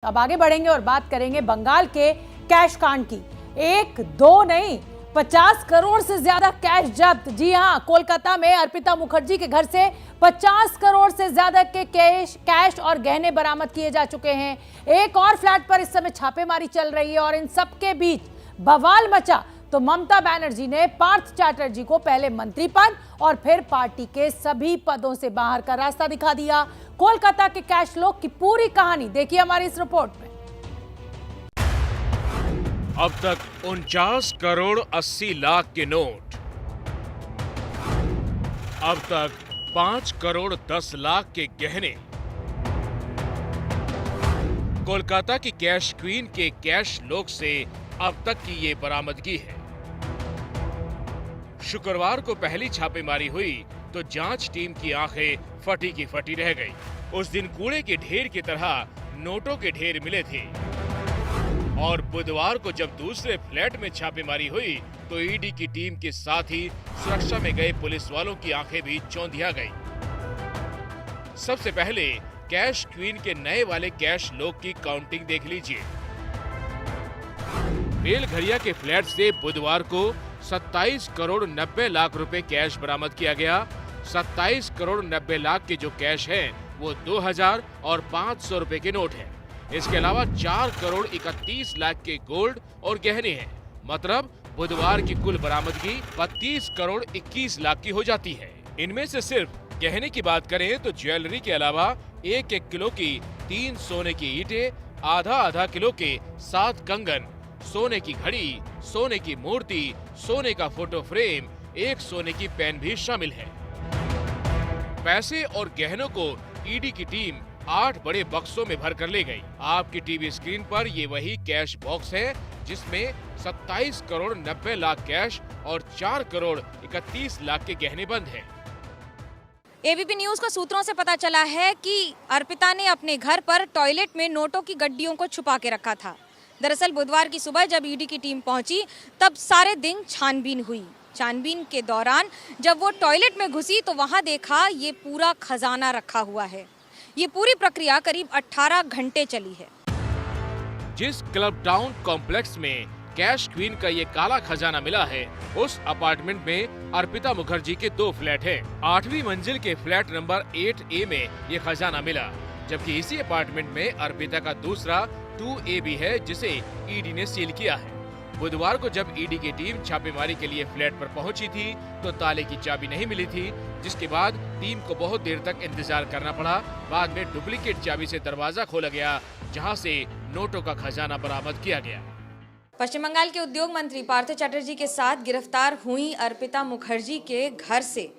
अब आगे बढ़ेंगे और बात करेंगे बंगाल के कैश कांड की। एक दो नहीं 50 करोड़ से ज्यादा कैश जब्त। जी हां, कोलकाता में अर्पिता मुखर्जी के घर से 50 करोड़ से ज्यादा के कैश और गहने बरामद किए जा चुके हैं। एक और फ्लैट पर इस समय छापेमारी चल रही है और इन सबके बीच बवाल मचा तो ममता बनर्जी ने पार्थ चैटर्जी को पहले मंत्री पद और फिर पार्टी के सभी पदों से बाहर का रास्ता दिखा दिया। कोलकाता के कैश लोग की पूरी कहानी देखिए हमारी इस रिपोर्ट में। अब तक 49 करोड़ 80 लाख के नोट, अब तक 5 करोड़ 10 लाख के गहने। कोलकाता की कैश क्वीन के कैश लोग से अब तक की ये बरामदगी है। शुक्रवार को पहली छापेमारी हुई तो जांच टीम की आंखें फटी की फटी रह गई। उस दिन कूड़े के ढेर की तरह नोटों के ढेर मिले थे और बुधवार को जब दूसरे फ्लैट में छापेमारी हुई तो ईडी की टीम के साथ ही सुरक्षा में गए पुलिस वालों की आंखें भी चौंधिया गई। सबसे पहले कैश क्वीन के नए वाले कैश लोग की काउंटिंग देख लीजिए। बेलघरिया के फ्लैट से बुधवार को 27 करोड़ 90 लाख रुपए कैश बरामद किया गया। 27 करोड़ 90 लाख के जो कैश हैं वो 2000 और 500 रुपए के नोट हैं। इसके अलावा 4 करोड़ 31 लाख के गोल्ड और गहने हैं। मतलब बुधवार की कुल बरामदगी 32 करोड़ 21 लाख की हो जाती है। इनमें से सिर्फ गहने की बात करें तो ज्वेलरी के अलावा 1-1 किलो की 3 सोने की ईंटें, आधा किलो के 7 कंगन, सोने की घड़ी, सोने की मूर्ति, सोने का फोटो फ्रेम, एक सोने की पेन भी शामिल है। पैसे और गहनों को ईडी की टीम 8 बड़े बक्सों में भर कर ले गई। आपकी टीवी स्क्रीन पर ये वही कैश बॉक्स है जिसमें 27 करोड़ 90 लाख कैश और 4 करोड़ 31 लाख के गहने बंद हैं। एबीपी न्यूज को सूत्रों से पता चला है कि अर्पिता ने अपने घर पर टॉयलेट में नोटों की गड्डियों को छुपा के रखा था। दरअसल बुधवार की सुबह जब ईडी की टीम पहुंची तब सारे दिन छानबीन हुई। छानबीन के दौरान जब वो टॉयलेट में घुसी तो वहां देखा ये पूरा खजाना रखा हुआ है। ये पूरी प्रक्रिया करीब 18 घंटे चली है। जिस क्लब टाउन कॉम्प्लेक्स में कैश क्वीन का ये काला खजाना मिला है उस अपार्टमेंट में अर्पिता मुखर्जी के 2 फ्लैट हैं। 8वीं मंजिल के फ्लैट नंबर 8A में ये खजाना मिला, जबकि इसी अपार्टमेंट में अर्पिता का दूसरा 2A भी है जिसे ईडी ने सील किया है। बुधवार को जब ईडी की टीम छापेमारी के लिए फ्लैट पर पहुंची थी तो ताले की चाबी नहीं मिली थी, जिसके बाद टीम को बहुत देर तक इंतजार करना पड़ा। बाद में डुप्लीकेट चाबी से दरवाजा खोला गया जहां से नोटों का खजाना बरामद किया गया। पश्चिम बंगाल के उद्योग मंत्री पार्थ चैटर्जी के साथ गिरफ्तार हुई अर्पिता मुखर्जी के घर से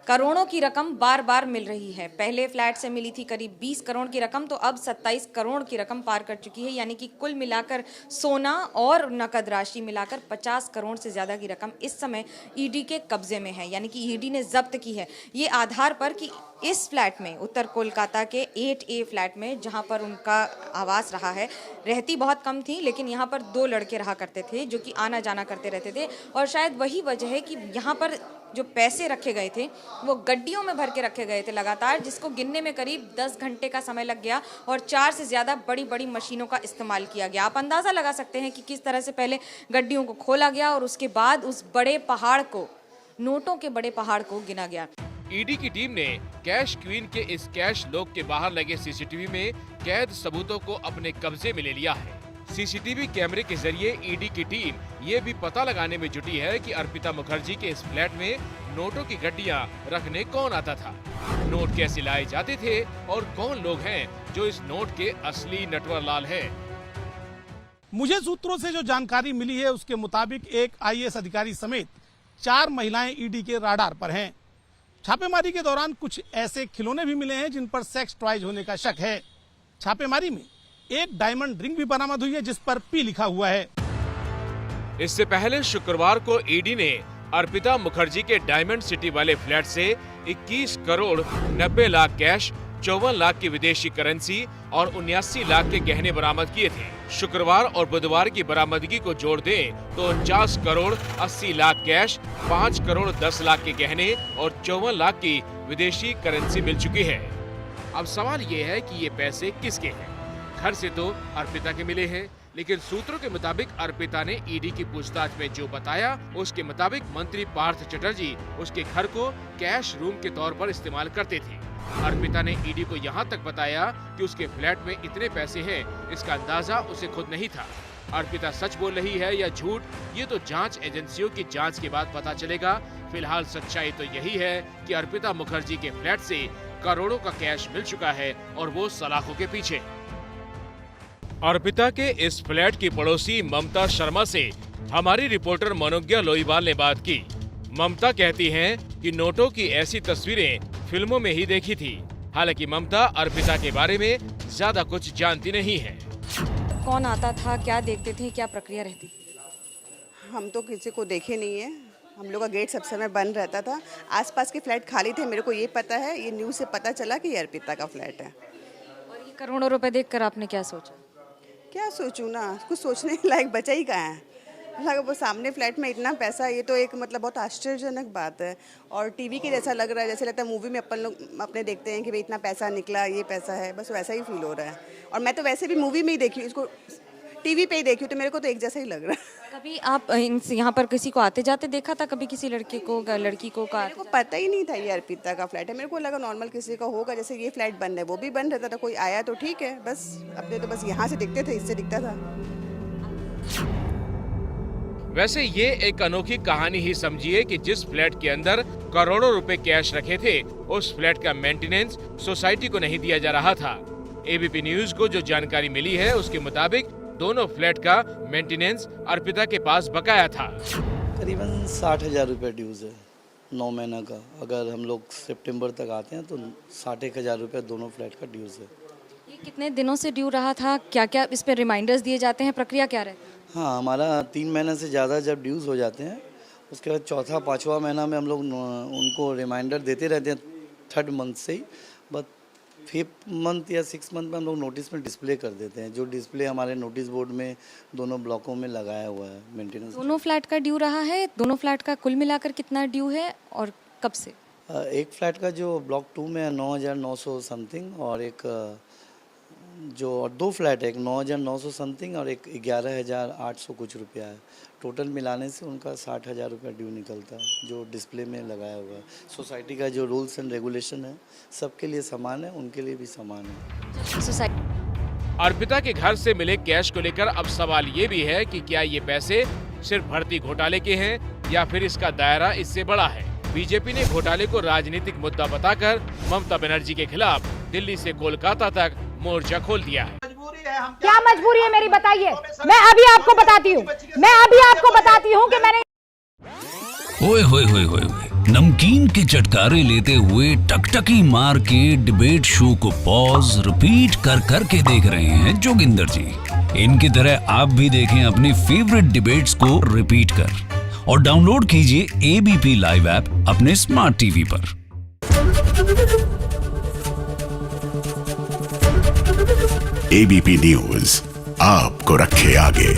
करोड़ों की रकम बार बार मिल रही है। पहले फ्लैट से मिली थी करीब 20 करोड़ की रकम, तो अब 27 करोड़ की रकम पार कर चुकी है। यानी कि कुल मिलाकर सोना और नकद राशि मिलाकर 50 करोड़ से ज्यादा की रकम इस समय ईडी के कब्जे में है। यानी कि ईडी ने जब्त की है ये आधार पर कि इस फ्लैट में, उत्तर कोलकाता के 8A फ्लैट में जहां पर उनका आवास रहा है, रहती बहुत कम थी लेकिन यहाँ पर 2 लड़के रहा करते थे जो कि आना जाना करते रहते थे। और शायद वही वजह है कि यहाँ पर जो पैसे रखे गए थे वो गड्डियों में भर के रखे गए थे लगातार, जिसको गिनने में करीब 10 घंटे का समय लग गया और 4 से ज्यादा बड़ी बड़ी मशीनों का इस्तेमाल किया गया। आप अंदाजा लगा सकते हैं कि किस तरह से पहले गड्डियों को खोला गया और उसके बाद उस बड़े पहाड़ को, नोटों के बड़े पहाड़ को गिना गया। ईडी की टीम ने कैश क्वीन के इस कैश लॉक के बाहर लगे सीसीटीवी में कैद सबूतों को अपने कब्जे में ले लिया है। सीसीटीवी कैमरे के जरिए ईडी की टीम ये भी पता लगाने में जुटी है कि अर्पिता मुखर्जी के इस फ्लैट में नोटों की गड्डियां रखने कौन आता था, नोट कैसे लाए जाते थे और कौन लोग हैं जो इस नोट के असली नटवर लाल हैं। मुझे सूत्रों से जो जानकारी मिली है उसके मुताबिक एक आईएएस अधिकारी समेत 4 महिलाएं ईडी के राडार पर हैं। छापेमारी के दौरान कुछ ऐसे खिलौने भी मिले हैं जिन पर सेक्स टॉयज होने का शक है। छापेमारी में एक डायमंड रिंग भी बरामद हुई है जिस पर P लिखा हुआ है। इससे पहले शुक्रवार को ईडी ने अर्पिता मुखर्जी के डायमंड सिटी वाले फ्लैट से 21 करोड़ 90 लाख कैश, 54 लाख की विदेशी करेंसी और 79 लाख के गहने बरामद किए थे। शुक्रवार और बुधवार की बरामदगी को जोड़ दें तो 49 करोड़ 80 लाख कैश, 5 करोड़ 10 लाख के गहने और 54 लाख की विदेशी करेंसी मिल चुकी है। अब सवाल ये है कि ये पैसे किसके हैं? घर से तो अर्पिता के मिले हैं, लेकिन सूत्रों के मुताबिक अर्पिता ने ईडी की पूछताछ में जो बताया उसके मुताबिक मंत्री पार्थ चटर्जी उसके घर को कैश रूम के तौर पर इस्तेमाल करते थे। अर्पिता ने ईडी को यहाँ तक बताया कि उसके फ्लैट में इतने पैसे हैं, इसका अंदाजा उसे खुद नहीं था। अर्पिता सच बोल रही है या झूठ, ये तो जांच एजेंसियों की जांच के बाद पता चलेगा। फिलहाल सच्चाई तो यही है कि अर्पिता मुखर्जी के फ्लैट से करोड़ों का कैश मिल चुका है और वो सलाखों के पीछे। अर्पिता के इस फ्लैट की पड़ोसी ममता शर्मा से हमारी रिपोर्टर मनोज्ञा लोईवाल ने बात की। ममता कहती हैं कि नोटों की ऐसी तस्वीरें फिल्मों में ही देखी थी। हालांकि ममता अर्पिता के बारे में ज्यादा कुछ जानती नहीं है। कौन आता था, क्या देखते थे, क्या प्रक्रिया रहती थी? हम तो किसी को देखे नहीं है। हम लोग का गेट सब समय बंद रहता था। आसपास के फ्लैट खाली थे। मेरे को ये पता है, ये न्यूज़ से पता चला कि ये अर्पिता का फ्लैट है। और ये करोड़ों रुपए देखकर आपने क्या सोचा? क्या सोचूं ना, कुछ सोचने लायक बचा ही कहाँ है। लगा वो सामने फ्लैट में इतना पैसा, ये तो एक मतलब बहुत आश्चर्यजनक बात है। और टीवी के जैसा लग रहा है, जैसे लगता है मूवी में अपन लोग अपने देखते हैं कि भाई इतना पैसा निकला, ये पैसा है, बस वैसा ही फील हो रहा है। और मैं तो वैसे भी मूवी में ही देखी हूँ इसको, टीवी पे ही देखी हूँ, तो मेरे को तो एक जैसा ही लग रहा है। कभी आप यहाँ पर किसी को आते जाते देखा था? कभी किसी लड़के को, लड़की को मेरे को पता ही नहीं था ये अर्पिता का फ्लैट है। मेरे को लगा नॉर्मल किसी का होगा, जैसे ये फ्लैट बंद है वो भी बंद रहता था, कोई आया तो ठीक है, बस अपने तो बस यहाँ से दिखते थे, इससे दिखता था। वैसे ये एक अनोखी कहानी ही समझिए कि जिस फ्लैट के अंदर करोड़ों रुपए कैश रखे थे, उस फ्लैट का मेंटेनेंस सोसाइटी को नहीं दिया जा रहा था। एबीपी न्यूज को जो जानकारी मिली है उसके मुताबिक दोनों फ्लैट का मेंटेनेंस अर्पिता के पास बकाया था। करीबन 60,000 रुपये ड्यूज है 9 महीना का। अगर हम लोग सितंबर तक आते हैं तो 61,000 रुपये दोनों फ्लैट का ड्यूज है। ये कितने दिनों से ड्यू रहा था? क्या क्या इस पर रिमाइंडर्स दिए जाते हैं? प्रक्रिया क्या रहती है? हाँ, हमारा 3 महीने से ज़्यादा जब ड्यूज हो जाते हैं उसके बाद चौथा 5वां महीना में हम लोग उनको रिमाइंडर देते रहते हैं 3rd मंथ से ही। बट 5th मंथ या 6th मंथ में हम लोग नोटिस में डिस्प्ले कर देते हैं, जो डिस्प्ले हमारे नोटिस बोर्ड में दोनों ब्लॉकों में लगाया हुआ है मेंटेनेंस। दोनों फ्लैट का ड्यू रहा है? दोनों फ्लैट का कुल मिलाकर कितना ड्यू है और कब से? एक फ्लैट का जो ब्लॉक 2 में है 9,900 समथिंग, और एक जो 2 फ्लैट है, एक 9,900 समथिंग और एक 11,800 कुछ रुपया है। टोटल मिलाने से उनका 60,000 रुपया ड्यू निकलता है, जो डिस्प्ले में लगाया हुआ है। सोसाइटी का जो रूल्स एंड रेगुलेशन है सबके लिए समान है, उनके लिए भी समान है। अर्पिता के घर से मिले कैश को लेकर अब सवाल ये भी है कि क्या ये पैसे सिर्फ भर्ती घोटाले के हैं या फिर इसका दायरा इससे बड़ा है। बीजेपी ने घोटाले को राजनीतिक मुद्दा बताकर ममता बनर्जी के खिलाफ दिल्ली से कोलकाता तक मोर्चा खोल दिया है। क्या मजबूरी है मेरी, बताइए। मैं अभी आपको बताती हूँ कि मैंने ओए होए होए होए नमकीन के चटकारे लेते हुए टकटकी मार के डिबेट शो को पॉज रिपीट कर करके देख रहे हैं जोगिंदर जी। इनकी तरह आप भी देखें अपनी फेवरेट डिबेट्स को रिपीट कर और डाउनलोड कीजिए एबीपी लाइव ऐप अपने स्मार्ट टीवी पर। एबीपी न्यूज आपको रखे आगे।